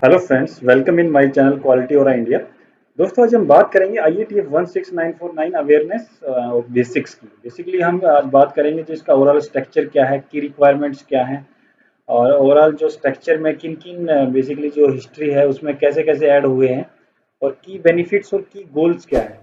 Hello friends, welcome in my channel quality और India. दोस्तों, आज हम बात करेंगे IATF 16949 अवेयरनेस बेसिक्स की। बेसिकली हम आज बात करेंगे जो इसका ओवरऑल स्ट्रक्चर क्या है, की रिक्वायरमेंट्स क्या हैं, और ओवरऑल जो स्ट्रक्चर में किन किन बेसिकली जो हिस्ट्री है उसमें कैसे कैसे ऐड हुए हैं, और की बेनिफिट्स और की गोल्स क्या है।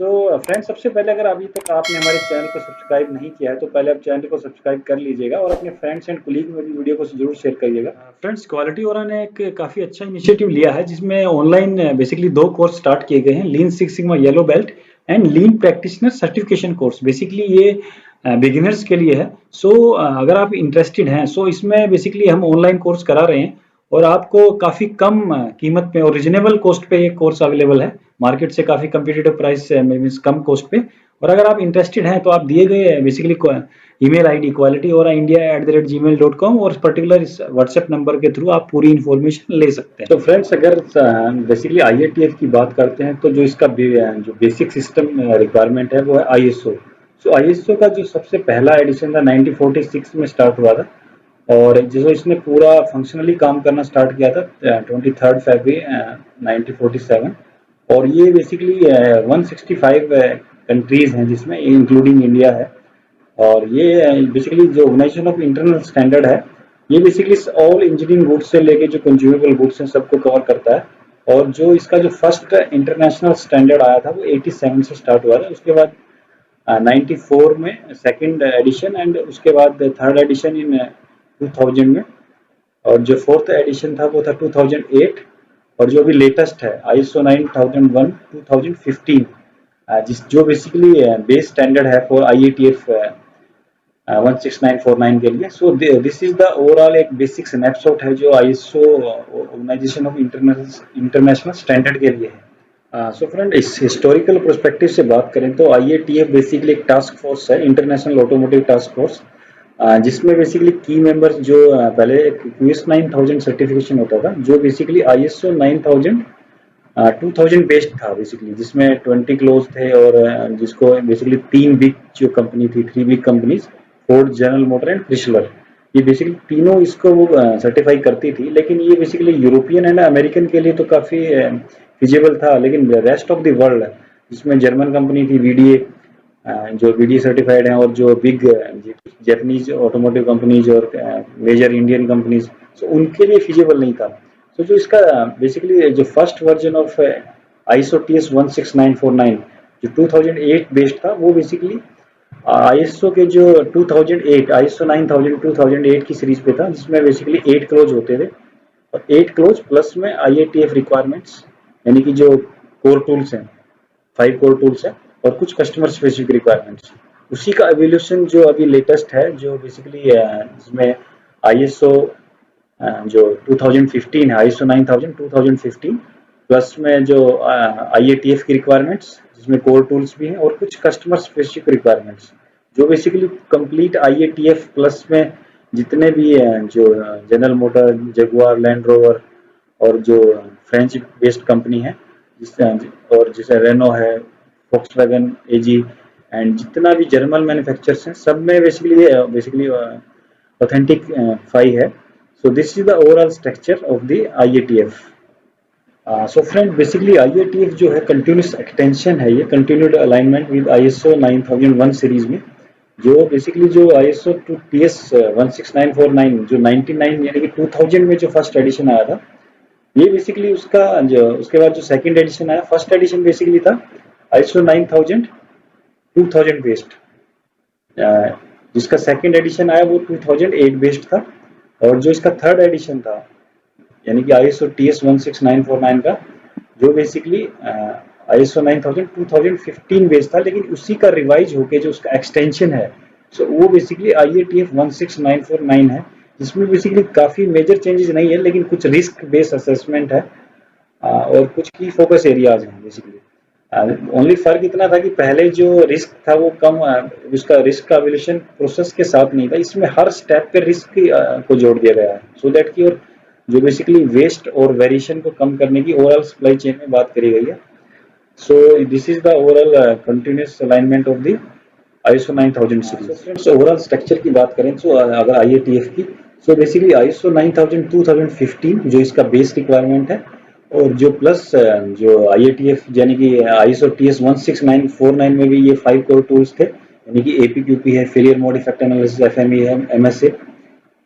सो फ्रेंड्स, सबसे पहले अगर अभी तक आपने हमारे चैनल को सब्सक्राइब नहीं किया है तो पहले आप चैनल को सब्सक्राइब कर लीजिएगा और अपने फ्रेंड्स एंड कोलीग में भी वीडियो को जरूर शेयर करिएगा। फ्रेंड्स, क्वालिटी ओरा ने एक काफ़ी अच्छा इनिशिएटिव लिया है जिसमें ऑनलाइन बेसिकली दो कोर्स स्टार्ट किए गए हैं, lean six sigma yellow belt and lean practitioner certification course. Basically ये बिगिनर्स के लिए है। अगर आप इंटरेस्टेड हैं इसमें बेसिकली हम ऑनलाइन कोर्स करा रहे हैं और आपको काफ़ी कम कीमत पे और रिजनेबल कॉस्ट पे ये कोर्स अवेलेबल है। मार्केट से काफ़ी कम्पिटिटिव प्राइस मीन्स कम कॉस्ट पे। और अगर आप इंटरेस्टेड हैं तो आप दिए गए बेसिकली ईमेल आईडी qualityoreindia@gmail.com और पर्टिकुलर इस व्हाट्सएप नंबर के थ्रू आप पूरी इन्फॉर्मेशन ले सकते हैं। तो फ्रेंड्स, अगर बेसिकली IATF की बात करते हैं तो जो इसका जो बेसिक सिस्टम रिक्वायरमेंट है वो है ISO। ISO का जो सबसे पहला एडिशन था 1946 में स्टार्ट हुआ था, और जो इसने पूरा फंक्शनली काम करना स्टार्ट किया था 23 फरवरी 1947। और ये बेसिकली 165 कंट्रीज हैं जिसमें इंक्लूडिंग इंडिया है। और ये बेसिकली जो ऑर्गेनाइजेशन ऑफ इंटरनल स्टैंडर्ड है, ये बेसिकली ऑल इंजीनियरिंग गुड्स से लेके जो कंज्यूमेबल गुड्स हैं सबको कवर करता है। और जो इसका जो फर्स्ट इंटरनेशनल स्टैंडर्ड आया था वो 87 से स्टार्ट हुआ था। उसके बाद 94 में सेकंड एडिशन, एंड उसके बाद थर्ड एडिशन इन 2000 में, और जो फोर्थ एडिशन था वो था 2008। और जो अभी लेटेस्ट है ISO 9001 2015, जिस जो बेसिकली बेस स्टैंडर्ड है फॉर IATF 16949 के लिए। दिस इज द ओवरऑल एक बेसिक स्नैपशॉट है जो ISO organisation of international standard के लिए है। सो फ्रेंड, इस हिस्टोरिकल पर्सपेक्टिव से बात करें तो IATF बेसिकली एक टास्क फोर्स है, इंटरनेशनल ऑटोमोटिव टास्क फोर्स, जिसमें बेसिकली की मेंबर्स जो पहले एक QS 9000 सर्टिफिकेशन होता था जो बेसिकली ISO 9000 2000 बेस्ड था बेसिकली, जिसमें 20 क्लोज थे। और जिसको बेसिकली तीन बिग जो कंपनी थी, three big companies, Ford, general motor and Chrysler, ये बेसिकली तीनों इसको वो सर्टिफाई करती थी। लेकिन ये बेसिकली यूरोपियन एंड अमेरिकन के लिए तो काफ़ी फिजिबल था, लेकिन रेस्ट ऑफ द वर्ल्ड जिसमें जर्मन कंपनी थी VDA, जो VDA सर्टिफाइड हैं, और जो बिग जापानीज ऑटोमोटिव कंपनीज और मेजर इंडियन कंपनीज, उनके लिए फिजिबल नहीं था। जो इसका बेसिकली जो first version of ISO TS 16949 जो 2008 बेस्ड था, वो बेसिकली ISO के जो 2008 ISO 9000 2008 की सीरीज पे था, जिसमें बेसिकली 8 क्लोज होते थे। और 8 क्लोज प्लस में IATF रिक्वायरमेंट्स, यानी कि जो कोर टूल्स हैं, 5 कोर टूल्स हैं, और कुछ कस्टमर स्पेसिफिक रिक्वायरमेंट्स, उसी का एवोल्यूशन जो अभी लेटेस्ट है, जो बेसिकली जिसमें ISO जो 2015 है, ISO 9000 2015 प्लस में जो IATF की रिक्वायरमेंट्स, जिसमें कोर टूल्स भी हैं और कुछ कस्टमर स्पेसिफिक रिक्वायरमेंट्स, जो बेसिकली कंप्लीट IATF प्लस में जितने भी हैं, जो general motor, Jaguar, land rover, और जो फ्रेंच बेस्ड कंपनी है और जैसे रेनो है, फोक्सवैगन AG, एंड जितना भी जर्मन मैन्युफैक्चरर्स हैं, सब में बेसिकली ऑथेंटिक फाई है। So this is the overall structure of the IATF. So friend, basically IATF जो है कंटिन्यूस एक्सटेंशन है, ये continued alignment with ISO 9001 series में, जो बेसिकली जो ISO TS 16949 जो 99 यानी कि 2000 में जो फर्स्ट एडिशन आया था, ये बेसिकली उसका जो उसके बाद जो सेकंड एडिशन आया, फर्स्ट एडिशन बेसिकली था ISO 9000 2000 बेस्ड, जिसका सेकंड एडिशन आया वो 2008 बेस्ड था। और जो इसका थर्ड एडिशन था, यानी कि ISO TS 16949 का, जो बेसिकली ISO 9000 2015 बेस्ड था, लेकिन उसी का रिवाइज होके जो उसका एक्सटेंशन है, वो बेसिकली IATF 16949 है, जिसमें बेसिकली काफ़ी मेजर चेंजेस नहीं है, लेकिन कुछ रिस्क बेस्ड असेसमेंट है और कुछ की फोकस एरियाज हैं बेसिकली। ओनली फर्क इतना था कि पहले जो रिस्क था वो कम, उसका रिस्क का एवोल्यूशन प्रोसेस के साथ नहीं था, इसमें हर स्टेप पे रिस्क को जोड़ दिया गया है, सो दैट की और जो बेसिकली वेस्ट और वेरिएशन को कम करने की ओवरऑल सप्लाई चेन में बात करी गई है। So this is the overall continuous alignment of the ISO 9000 series. Overall structure की बात करें अगर IATF की, सो बेसिकली आईएसओ 9000 2015 जो इसका बेस रिक्वायरमेंट है, और जो प्लस जो आईएटीएफ यानी कि आईएसओ टीएस 16949 में भी ये 5 कोर टूल्स थे, यानी कि एपीक्यूपी है, failure mode effect analysis, FME है, MSA,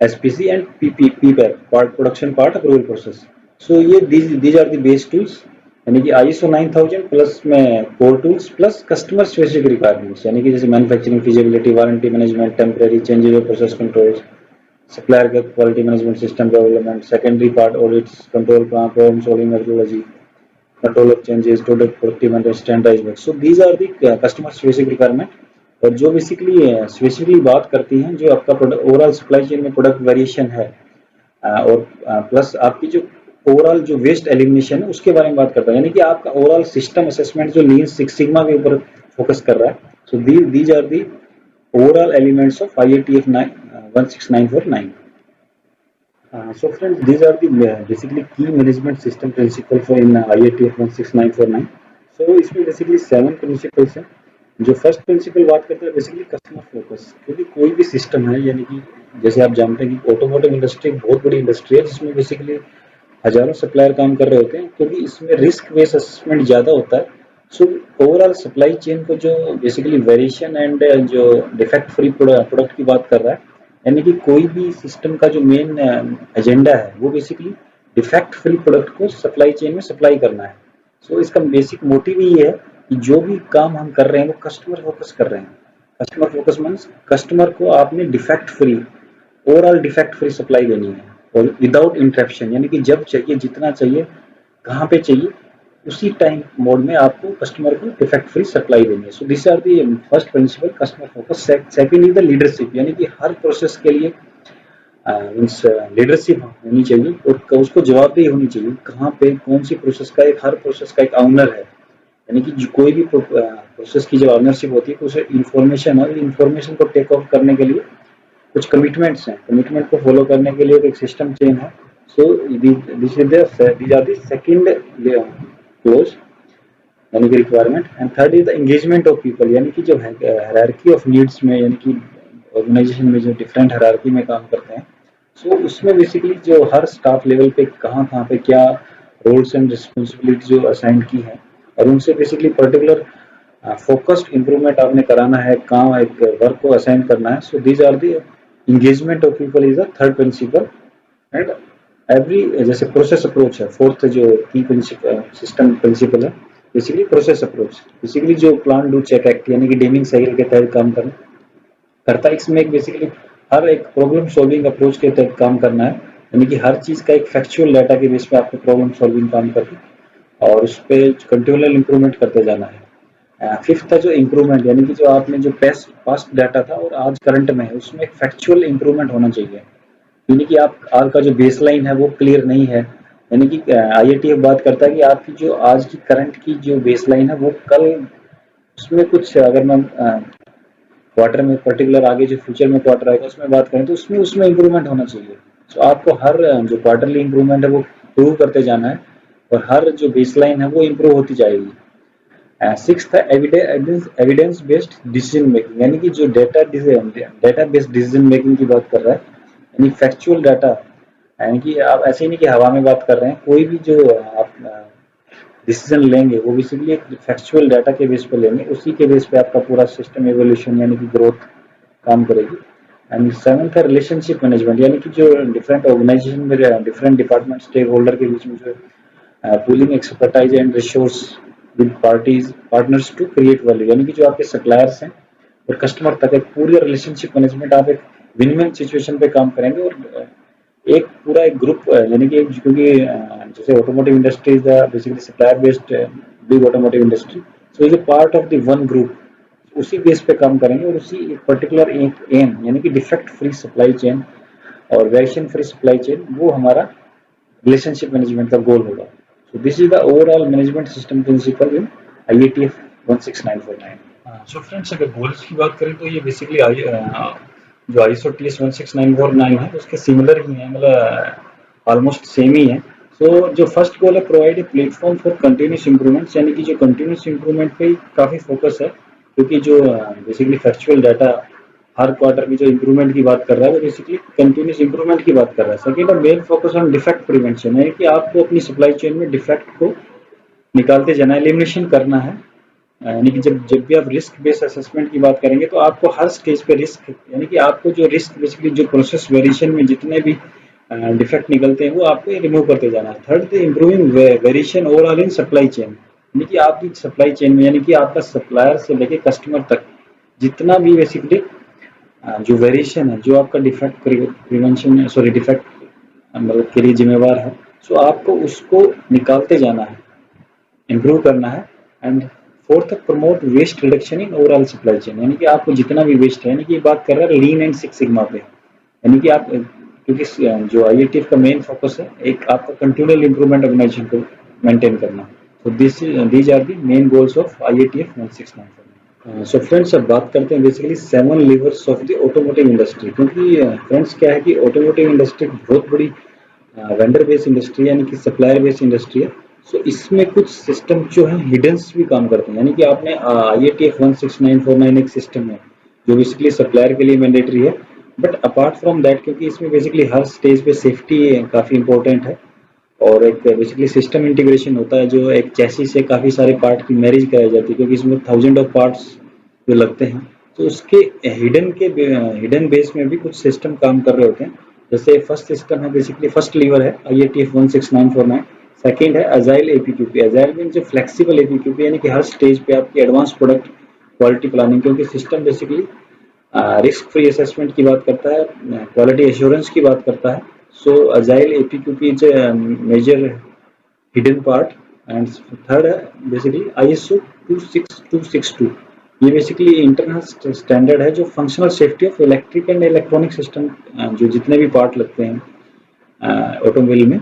SPC and PPAP part production part approval process. So ये these are the base tools, यानी कि आईएसओ 9000 प्लस में core tools plus customer specific requirements, यानी कि जैसे manufacturing feasibility, warranty management, temporary changes of process controls, supplier quality management system development, secondary part audits, control plan, problem solving methodology, control of changes, product productive and standardized work. So these are the customer specific requirement, और जो basically specifically बात करती हैं जो आपका overall supply chain में product variation है, और प्लस आपकी जो ओवरऑल जो वेस्ट एलिमिनेशन है उसके बारे में बात करता है, यानी कि आपका ओवरऑल सिस्टम असेसमेंट जो लीन सिक्स सिग्मा के ऊपर फोकस कर रहा है। So these are the overall elements of IATF 16949. So friends, these are the basically key management system principle for in IATF 16949. So इसमें basically 7 principles हैं। जो first principle बात करते हैं बेसिकली कस्टमर फोकस, क्योंकि कोई भी सिस्टम है, यानी कि जैसे आप जानते हैं कि ऑटोमोटिव इंडस्ट्री बहुत बड़ी इंडस्ट्री है जिसमें बेसिकली हजारों सप्लायर काम कर रहे होते हैं, क्योंकि इसमें रिस्क बेस्ड असेसमेंट ज़्यादा होता है। सो ओवरऑल सप्लाई चेन को जो बेसिकली वेरिएशन एंड जो डिफेक्ट फ्री प्रोडक्ट की बात कर रहा है, यानी कि कोई भी सिस्टम का जो मेन एजेंडा है वो बेसिकली डिफेक्ट फ्री प्रोडक्ट को सप्लाई चेन में सप्लाई करना है। सो इसका बेसिक मोटिव ये है कि जो भी काम हम कर रहे हैं वो कस्टमर फोकस कर रहे हैं। कस्टमर फोकस मीन्स कस्टमर को आपने defect free, overall defect free supply देनी है, और विदाउट इंटरप्शन, यानी कि जब चाहिए, जितना चाहिए, कहाँ पे चाहिए, उसी टाइम मोड में आपको कस्टमर को डिफेक्ट फ्री सप्लाई देनी है। So this are the first principle customer focus. Second is the leadership, यानी कि हर प्रोसेस के लिए मीन्स लीडरशिप होनी चाहिए और उसको जवाबदेही होनी चाहिए, कहाँ पे कौन सी प्रोसेस का हर प्रोसेस का एक ऑनर है, यानी कि कोई भी प्रोसेस की जब ऑनरशिप होती है तो उसे इंफॉर्मेशन और इंफॉर्मेशन को टेक ऑफ करने के लिए कुछ कमिटमेंट्स हैं, कमिटमेंट को फॉलो करने के लिए एक सिस्टम चेन है। So this is the second close, यानी कि requirement. And third is the engagement of people, यानी कि जो हायरार्की ऑफ नीड्स में, यानी कि ऑर्गेनाइजेशन में जो डिफरेंट हायरार्की में काम करते हैं, सो उसमें बेसिकली जो हर स्टाफ लेवल पे कहाँ पे क्या रोल्स एंड रिस्पॉन्सिबिलिटी जो असाइन की है, और उनसे बेसिकली पर्टिकुलर फोकस्ड इंप्रूवमेंट आपने कराना है, काम एक वर्क को असाइन करना है। So these are the engagement of people is the third principle. And every जैसे प्रोसेस अप्रोच है, फोर्थ जो की प्रिंसिपल सिस्टम प्रिंसिपल है बेसिकली प्रोसेस अप्रोच, बेसिकली जो प्लान डू चेक एक्ट, यानी कि डेमिंग साइकिल के तहत काम करता है। इसमें एक बेसिकली हर एक प्रॉब्लम सॉल्विंग अप्रोच के तहत काम करना है, यानी कि हर चीज का एक फैक्चुअल डाटा के बेस पे आपको प्रॉब्लम सॉल्विंग काम करना और उस पर कंटिन्यूअल इंप्रूवमेंट करते जाना है। फिफ्थ था जो इंप्रूवमेंट, यानी कि जो आपने जो पास्ट डाटा था और आज करंट में है उसमें एक फैक्चुअल इंप्रूवमेंट होना चाहिए, यानी कि आप आज का जो बेसलाइन है वो क्लियर नहीं है, यानी कि आईएटीएफ बात करता है कि आपकी जो आज की करंट की जो बेसलाइन है वो कल उसमें कुछ, अगर मैं क्वार्टर में पर्टिकुलर आगे जो फ्यूचर में क्वार्टर आएगा उसमें बात करें तो उसमें इंप्रूवमेंट होना चाहिए। सो आपको हर जो क्वार्टरली इंप्रूवमेंट है वो प्रूव करते जाना है और हर जो बेसलाइन है वो इंप्रूव होती जाएगी। सिक्स्थ है एविडेंस बेस्ड डिसीजन मेकिंग, यानी कि जो डेटा बेस्ड डिसीजन मेकिंग की बात कर रहा है, यानी फैक्चुअल डाटा, यानी कि आप ऐसे ही नहीं कि हवा में बात कर रहे हैं, कोई भी जो आप डिसीजन लेंगे वो बेसिकली एक फैक्चुअल डाटा के बेस पे लेंगे, उसी के बेस पे आपका पूरा सिस्टम एवोल्यूशन यानी कि ग्रोथ काम करेगी। एंड सेवंथ है रिलेशनशिप मैनेजमेंट, यानी कि जो डिफरेंट ऑर्गेनाइजेशन में डिफरेंट डिपार्टमेंट स्टेक होल्डर के बीच में जो pooling expertise and resource with partners to create value, यानी कि जो आपके सप्लायर्स हैं और कस्टमर तक एक पूरी रिलेशनशिप मैनेजमेंट, आप एक विन विन सिचुएशन पे काम करेंगे और एक पूरा एक ग्रुप, यानी कि क्योंकि जैसे automotive industry is basically supplier based big automotive industry, so is a part of the one group, उसी बेस पे काम करेंगे और उसी एक पर्टिकुलर एम यानी कि डिफेक्ट फ्री सप्लाई चेन और वेरिएशन फ्री सप्लाई चेन, वो हमारा रिलेशनशिप मैनेजमेंट का गोल होगा। So this is the overall management system principle in IATF 16949। So friends, अगर गोल्स की बात करें तो ये बेसिकली जो ISO TS 16949 है उसके सिमिलर ही है, मतलब ऑलमोस्ट सेम ही है। सो जो फर्स्ट गोल है provide a platform for continuous improvements, यानी कि जो कंटिन्यूस इंप्रूवमेंट पे काफ़ी फोकस है, क्योंकि जो बेसिकली फैक्चुअल डाटा हर क्वार्टर की जो इंप्रूवमेंट की बात कर रहा है वो बेसिकली कंटिन्यूस इंप्रूवमेंट की बात कर रहा है। सेकेंड है main focus on defect prevention, है कि आपको अपनी सप्लाई चेन में डिफेक्ट को निकालते जाना, एलिमिनेशन करना है। यानी कि जब जब भी आप रिस्क बेस्ड असेसमेंट की बात करेंगे तो आपको हर स्टेज पे रिस्क, यानी कि आपको जो रिस्क बेसिकली जो प्रोसेस वेरिएशन में जितने भी डिफेक्ट निकलते हैं वो आपको रिमूव करते जाना है। Third the improving variation overall in supply chain, यानी कि आपकी सप्लाई चेन में, यानी कि आपका सप्लायर से लेके कस्टमर तक जितना भी बेसिकली जो वेरिएशन है, जो आपका डिफेक्ट प्रिवेंशन सॉरी डिफेक्ट मतलब के लिए जिम्मेवार है, सो आपको उसको निकालते जाना है, इम्प्रूव करना है। And fourth promote waste reduction in overall supply chain, यानी कि आपको जितना भी वेस्ट है, यानी कि बात कर रहा है लीन एंड सिक्स सिग्मा पे, यानी कि आप क्योंकि जो IATF का मेन फोकस है एक आपका कंटिन्यूअल इंप्रूवमेंट ऑर्गेनाइजेशन को मेंटेन करना। तो these are the main goals of IATF 1694। So friends अब बात करते हैं basically 7 levers of the automotive industry, क्योंकि फ्रेंड्स क्या है कि ऑटोमोटिव इंडस्ट्री बहुत बड़ी वेंडर बेस्ड इंडस्ट्री, यानी कि सप्लायर बेस्ड इंडस्ट्री है। सो इसमें कुछ सिस्टम जो है हिडन्स भी काम करते हैं, यानी कि आपने IATF 16949 एक सिस्टम है जो बेसिकली सप्लायर के लिए मैंडेटरी है। बट अपार्ट फ्रॉम दैट, क्योंकि इसमें बेसिकली हर स्टेज पे सेफ्टी काफ़ी इंपॉर्टेंट है, और एक बेसिकली सिस्टम इंटीग्रेशन होता है जो एक चैसी से काफ़ी सारे पार्ट की मैरिज कराई जाती है, क्योंकि इसमें 1000 ऑफ पार्ट्स जो लगते हैं। तो उसके हिडन बेस में भी कुछ सिस्टम काम कर रहे होते हैं। जैसे फर्स्ट सिस्टम है बेसिकली फर्स्ट लीवर है IATF 16949। सेकेंड है अजाइल APQP। अजाइल मीन जो फ्लेक्सिबल APQP, यानी कि हर स्टेज पे आपकी एडवांस प्रोडक्ट क्वालिटी प्लानिंग, क्योंकि system basically risk free assessment की बात करता है, क्वालिटी एश्योरेंस की बात करता है। So agile APQP is major hidden part. And third है बेसिकली ISO 26262। ये बेसिकली इंटरनल स्टैंडर्ड है जो functional safety of electric and electronic system, जो जितने भी पार्ट लगते हैं ऑटोमोबाइल में,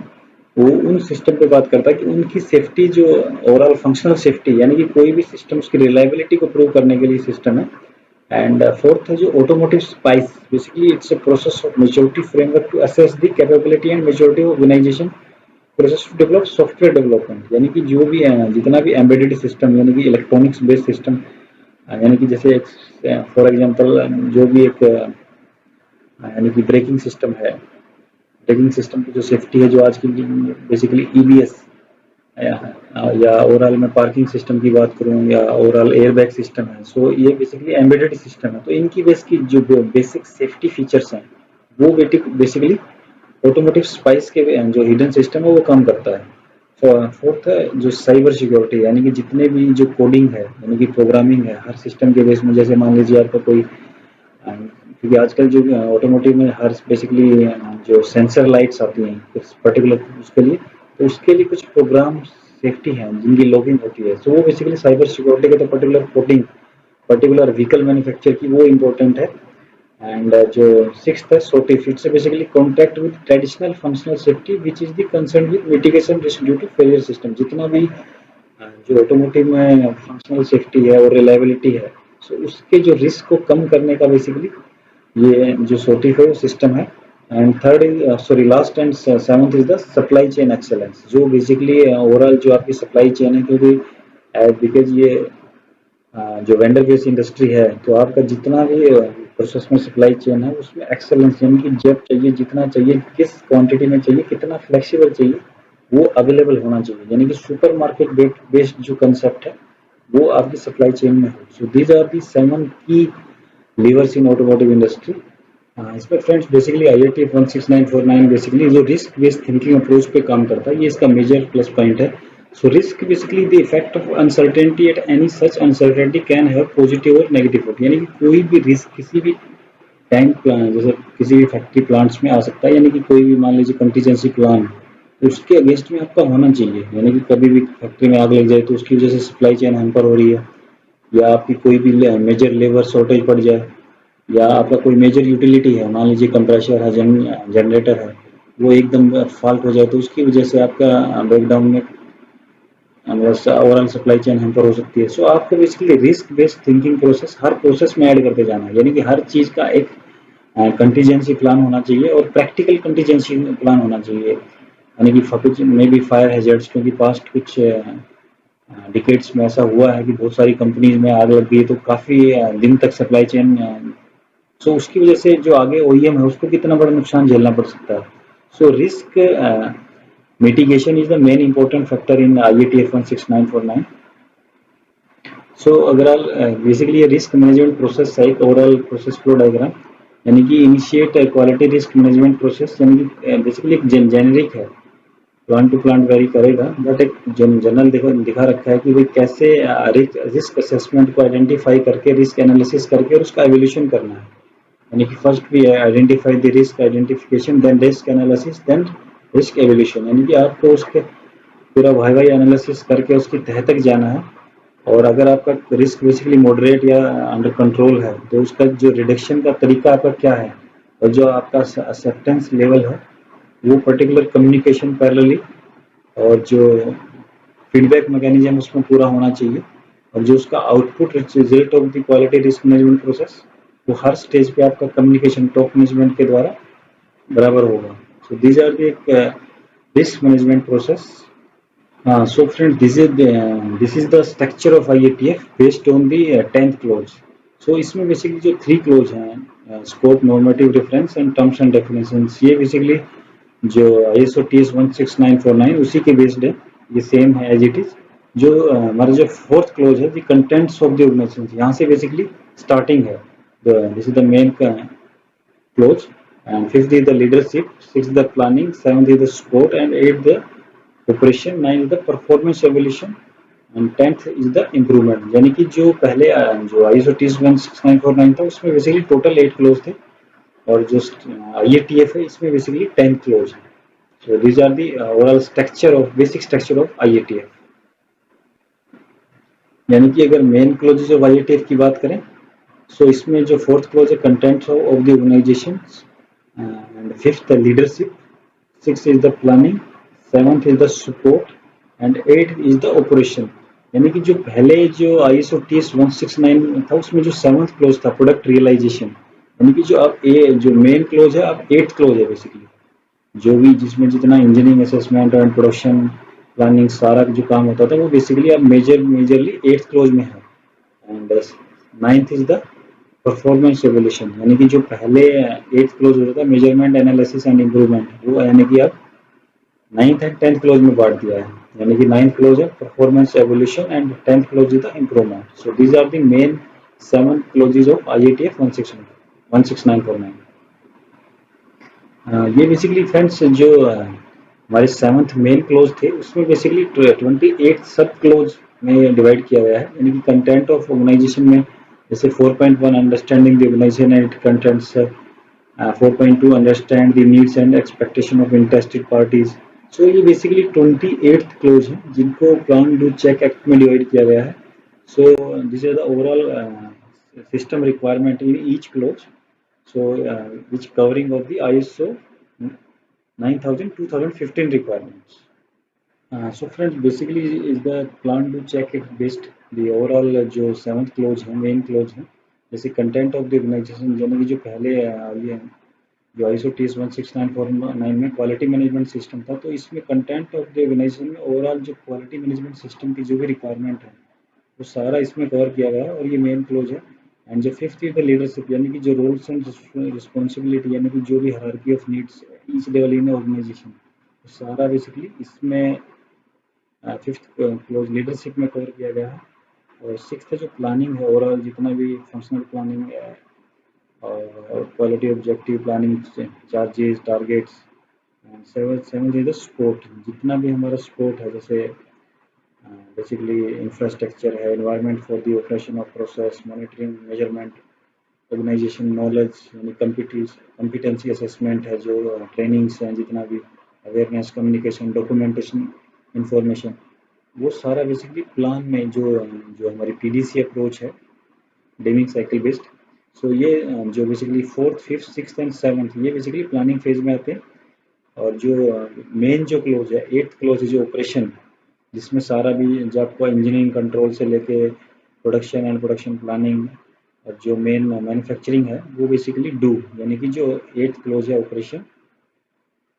वो उन सिस्टम पे बात करता है कि उनकी सेफ्टी जो ओवरऑल फंक्शनल सेफ्टी, यानी कि कोई भी सिस्टम की रिलायबिलिटी को प्रूव करने के लिए सिस्टम है। एंड फोर्थ है जो automotive spice, basically it's a process of maturity framework to assess the capability and maturity of organisation process to develop software development, यानी कि जो भी जितना भी एम्बेडेड सिस्टम, यानी कि इलेक्ट्रॉनिक्स बेस्ड सिस्टम, यानी कि जैसे फॉर एग्जांपल जो भी एक यानी कि ब्रेकिंग सिस्टम है, ब्रेकिंग सिस्टम की जो सेफ्टी है जो आज की बेसिकली EBS या ओवरऑल में पार्किंग सिस्टम की बात करूं या ओवरऑल एयरबैग सिस्टम है, सो ये बेसिकली एम्बेडेड सिस्टम है। तो इनकी बेस की जो बेसिक सेफ्टी फीचर्स हैं वो बेसिकली ऑटोमोटिव स्पाइस के जो हिडन सिस्टम है वो काम करता है। फोर्थ है जो साइबर सिक्योरिटी, यानी कि जितने भी जो कोडिंग है, यानी कि प्रोग्रामिंग है हर सिस्टम के बेस में, जैसे मान लीजिए आपका कोई क्योंकि आजकल जो ऑटोमोटिव में हर बेसिकली जो सेंसर लाइट्स आती हैं कुछ पर्टिकुलर उसके लिए, तो उसके लिए कुछ प्रोग्राम सेफ्टी है जिनकी लॉगिंग होती है। सो वो बेसिकली साइबर सिक्योरिटी के तो particular coding, particular vehicle manufacture की वो इम्पोर्टेंट है। एंड जो सिक्स्थ है SOTIF, it's basically contact with traditional functional safety which is the concern with mitigation risk due to failure system. जितना भी जो ऑटोमोटिव में फंक्शनल सेफ्टी है और रिलायबिलिटी है, सो उसके जो रिस्क को कम करने का बेसिकली ये जो सोटिफ है वो सिस्टम है। And third is sorry last and seventh is the supply chain excellence, जो बेसिकली ओवरऑल जो आपकी सप्लाई चेन है, क्योंकि बिकॉज ये जो वेंडर बेस्ड इंडस्ट्री है, तो आपका जितना भी प्रोसेस में सप्लाई चेन है उसमें एक्सेलेंस, यानी कि जब चाहिए जितना चाहिए किस क्वांटिटी में चाहिए कितना फ्लेक्सिबल चाहिए वो अवेलेबल होना चाहिए, यानी कि सुपर मार्केट बेस्ड जो कंसेप्ट है वो आपकी सप्लाई चेन में हो। सो दीज आर दी 7 की लीवर्स इन ऑटोमोटिव इंडस्ट्री। इसमें फ्रेंड्स बेसिकली IATF 16949 बेसिकली जो रिस्क बेस्ड थिंकिंग अप्रोच पे काम करता है, ये इसका मेजर प्लस पॉइंट है। So risk basically the effect of uncertainty at any such uncertainty can have positive और नेगेटिव इफेक्ट, यानी कि कोई भी रिस्क किसी भी टैंक प्लान जैसे किसी भी फैक्ट्री प्लांट्स में आ सकता है, यानी कि कोई भी मान लीजिए कंटीजेंसी प्लान उसके अगेंस्ट में आपका होना चाहिए, यानी कि कभी भी फैक्ट्री में आग लग जाए तो उसकी वजह से सप्लाई चेन हैम्पर हो रही है, या आपकी कोई भी मेजर लेबर शॉर्टेज पड़ जाए, या आपका कोई मेजर यूटिलिटी है, मान लीजिए कंप्रेसर है, जनरेटर है, वो एकदम फॉल्ट हो जाए तो उसकी वजह से आपका ब्रेकडाउन में ओवरऑल सप्लाई चेन हैम्पर हो सकती है। सो आपको basically risk based thinking process हर प्रोसेस में ऐड करते जाना है, यानी कि हर चीज़ का एक कंटीजेंसी प्लान होना चाहिए और प्रैक्टिकल कंटीजेंसी प्लान होना चाहिए, यानी कि कुछ मे बी फायर हैजर्ड्स, क्योंकि पास्ट कुछ डिकेड्स में ऐसा हुआ है कि बहुत सारी कंपनीज में आग लग गई तो काफ़ी दिन तक सप्लाई चेन सो उसकी वजह से जो आगे ओईएम है उसको कितना बड़ा नुकसान झेलना पड़ सकता है। So risk mitigation is the main important factor in IATF 16949। So overall basically ये रिस्क मैनेजमेंट प्रोसेस है एक ओवरऑल प्रोसेस फ्लो डायग्राम, यानी कि initiate quality risk management process, यानी कि बेसिकली एक जेनेरिक है, प्लांट टू प्लांट वेरी करेगा, बट एक जनरल दिखा रखा है कि भाई कैसे रिस्क असेसमेंट को आइडेंटिफाई करके रिस्क एनालिसिस करके और उसका एवोल्यूशन करना है। यानी कि first we identify the risk identification, then risk analysis, then risk evolution, यानी कि आपको उसके पूरा वाई वाई एनालिसिस करके उसकी तह तक जाना है। और अगर आपका रिस्क बेसिकली मॉडरेट या अंडर कंट्रोल है तो उसका जो रिडक्शन का तरीका आपका क्या है, और जो आपका एक्सेप्टेंस लेवल है वो पर्टिकुलर कम्युनिकेशन पैरेलली और जो फीडबैक मैकेनिज्म उसमें पूरा होना चाहिए, और जो उसका output result of the quality risk management process वो हर स्टेज पे आपका कम्युनिकेशन टॉप मैनेजमेंट के द्वारा बराबर होगा। So these are the risk management process. So friends, this is the structure of IATF based on the 10th clause. So इसमें basically जो 3 close हैं, scope, normative reference and terms and definitions, ये basically जो ISO TS 16949 उसी के based है, ये same है एज इट इज। जो हमारा जो 4th क्लोज है, the contents of the organisation, यहाँ से बेसिकली स्टार्टिंग है, this is the main clause, and 5th is the leadership, 6th the planning, 7th is the support, and 8th the operation, 9th is the performance evaluation, and 10th is the improvement. यानी कि जो पहले जो ISO TS 16949 था उसमें basically total 8 close थे, और जो IATF है इसमें बेसिकली 10 क्लोज है। So these are the overall structure of basic structure of IATF। यानी कि अगर मेन क्लोजेज ऑफ IATF की बात करें, सो इसमें जो 4th क्लोज है contents of the organisation, and 5th the leadership, 6th is the planning, 7th is the support, and 8th is the operation. यानी कि जो पहले जो ISO TS 169 था उसमें जो 7th क्लोज था प्रोडक्ट रियलाइजेशन, यानी कि जो अब जो मेन क्लोज है अब 8th क्लोज है बेसिकली, जो भी जिसमें जितना engineering assessment and production planning सारा जो काम होता था वो बेसिकली अब मेजरली 8th क्लोज में है। And 9th is the performance evolution, यानी कि जो पहले 8th क्लोज होता था मेजरमेंट एनालिसिस एंड इम्प्रूवमेंट, वो यानी कि अब 9th एंड 10th क्लोज में बांट दिया है। यानी कि 9th क्लोज है performance evolution and 10th clause is the improvement. So these are the main 7 clauses of IATF 16949। ये बेसिकली फ्रेंड्स जो हमारे 7th मेन क्लोज थे उसमें बेसिकली 28 सब क्लोज में डिवाइड किया गया है। यानी कि कंटेंट ऑफ ऑर्गेनाइजेशन में जैसे 4.1 understanding the organisation and it contents, 4.2 understand the needs and expectation of interested parties. So ये बेसिकली 28th क्लोज है जिनको प्लान डू चेक एक्ट में डिवाइड किया गया है। So this is the overall system requirement in each clause, so which covering of the ISO 9000 2015 requirements. So friends, basically is the plan to check it based the overall जो 7th close है main close है, जैसे content of the organisation, यानी कि जो पहले ये जो ISO TS 16949 में क्वालिटी मैनेजमेंट सिस्टम था, तो इसमें कंटेंट ऑफ द ऑर्गेनाइजेशन में ओवरऑल जो क्वालिटी मैनेजमेंट सिस्टम की जो भी रिक्वायरमेंट है वो सारा इसमें कवर किया गया है, और ये मेन क्लोज है। एंड जो 5th इज द लीडरशिप, यानी कि जो रोल्स एंड रिस्पॉन्सिबिलिटी, यानी कि जो भी hierarchy of needs each level in organisation, सारा बेसिकली इसमें 5th क्लोज लीडरशिप में कवर किया गया है। और 6th जो प्लानिंग है ओवरऑल जितना भी फंक्शनल प्लानिंग है और quality objective planning, charges, targets, and 7th is the support, जितना भी हमारा सपोर्ट है, जैसे बेसिकली इंफ्रास्ट्रक्चर है, environment for the operation of process, monitoring, measurement, organisation knowledge, यानी कम्पिटेंसी असेसमेंट है, जो ट्रेनिंग्स हैं, जितना भी अवेयरनेस, कम्युनिकेशन, डॉक्यूमेंटेशन, इंफॉर्मेशन, वो सारा बेसिकली प्लान में जो जो हमारी PDC अप्रोच है डेमिंग साइकिल बेस्ड। सो ये जो basically 4th, 5th, 6th and 7th ये बेसिकली प्लानिंग फेज में आते हैं। और जो मेन जो क्लोज है 8th क्लोज है जो ऑपरेशन, जिसमें सारा भी जो आपको इंजीनियरिंग कंट्रोल से लेके प्रोडक्शन एंड प्रोडक्शन प्लानिंग और जो मेन मैन्युफैक्चरिंग है वो बेसिकली डू, यानी कि जो 8th क्लोज है ऑपरेशन।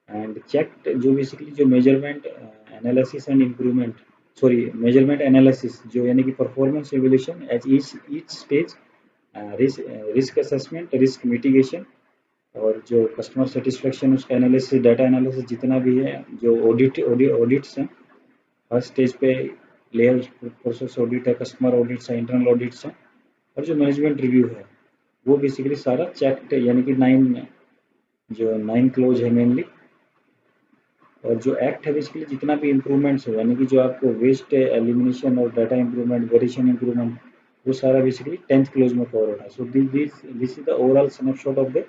एंड चेक जो बेसिकली जो measurement analysis and improvement, sorry measurement analysis जो, यानी कि performance evolution at each stage risk assessment, risk mitigation, और जो कस्टमर सेटिस्फेक्शन, उसका एनालिसिस, डाटा एनालिसिस जितना भी है, जो ऑडिट्स हैं हर स्टेज पे, लेयर प्रोसेस ऑडिट है, कस्टमर ऑडिट्स है, इंटरनल ऑडिट्स हैं, और जो मैनेजमेंट रिव्यू है वो बेसिकली सारा चेक्ड है, यानी कि 9 क्लोज है मेनली। और जो एक्ट है बेसिकली जितना भी इम्प्रूवमेंट्स है, यानी कि जो आपको वेस्ट एलिमिनेशन और डाटा इम्प्रूवमेंट, वेरिएशन इम्प्रूवमेंट, वो सारा बेसिकली 10th क्लोज में कवर होता है। So this is the overall snapshot of the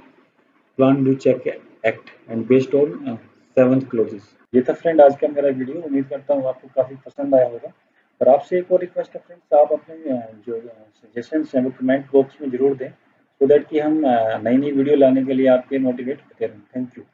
plan do check act and based on 7th clauses. ये था फ्रेंड आज का मेरा वीडियो, उम्मीद करता हूँ आपको काफ़ी पसंद आया होगा। और आपसे एक और रिक्वेस्ट है फ्रेंड्स, आप अपने जो सजेशंस हैं वो कमेंट बॉक्स में जरूर दें, सो दैट कि हम नई नई वीडियो लाने के लिए आपके मोटिवेट होते रहें। Thank you.